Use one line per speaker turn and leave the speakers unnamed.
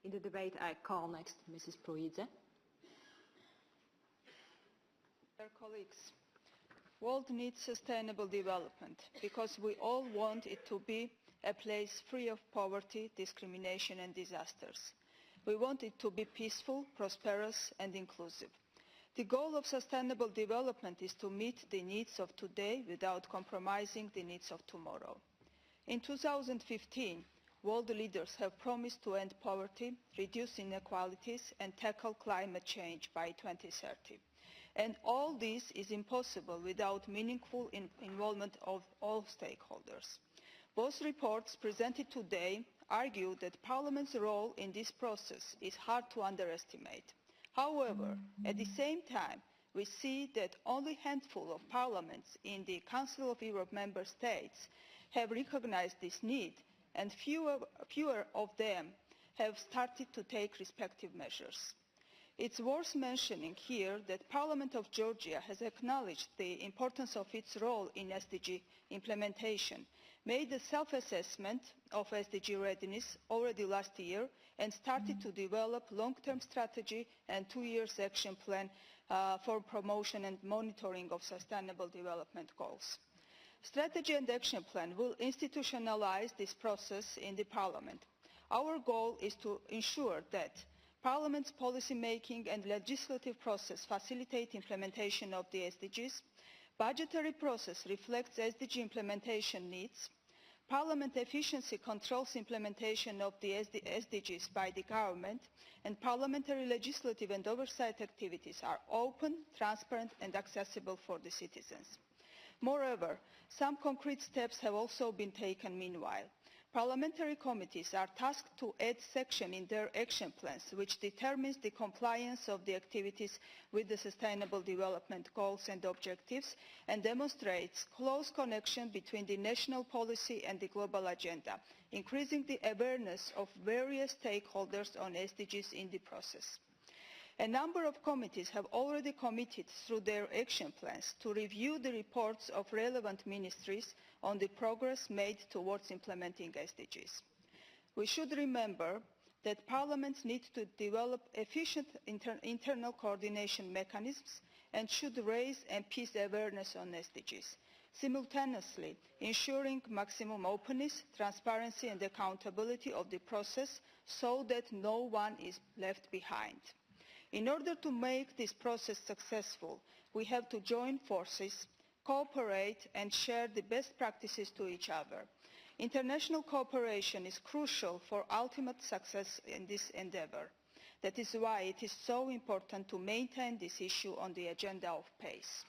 In the debate, I call next Mrs. Fruyidze.
Dear colleagues, world needs sustainable development because we all want it to be a place free of poverty, discrimination and disasters. We want it to be peaceful, prosperous and inclusive. The goal of sustainable development is to meet the needs of today without compromising the needs of tomorrow. In 2015, world leaders have promised to end poverty, reduce inequalities and tackle climate change by 2030. And all this is impossible without meaningful involvement of all stakeholders. Both reports presented today argue that Parliament's role in this process is hard to underestimate. However, at the same time, we see that only a handful of parliaments in the Council of Europe member states have recognized this need, and fewer of them have started to take respective measures. It's worth mentioning here that Parliament of Georgia has acknowledged the importance of its role in SDG implementation, made a self-assessment of SDG readiness already last year, and started to develop long-term strategy and 2-year action plan for promotion and monitoring of sustainable development goals. Strategy and action plan will institutionalize this process in the Parliament. Our goal is to ensure that Parliament's policy-making and legislative process facilitate implementation of the SDGs, budgetary process reflects SDG implementation needs, Parliament efficiency controls implementation of the SDGs by the government, and parliamentary legislative and oversight activities are open, transparent and accessible for the citizens. Moreover, some concrete steps have also been taken meanwhile. Parliamentary committees are tasked to add section in their action plans which determines the compliance of the activities with the Sustainable Development Goals and objectives and demonstrates close connection between the national policy and the global agenda, increasing the awareness of various stakeholders on SDGs in the process. A number of committees have already committed through their action plans to review the reports of relevant ministries on the progress made towards implementing SDGs. We should remember that parliaments need to develop efficient internal coordination mechanisms and should raise MPs' awareness on SDGs, simultaneously ensuring maximum openness, transparency and accountability of the process so that no one is left behind. In order to make this process successful, we have to join forces, cooperate and share the best practices to each other. International cooperation is crucial for ultimate success in this endeavour. That is why it is so important to maintain this issue on the agenda of PACE.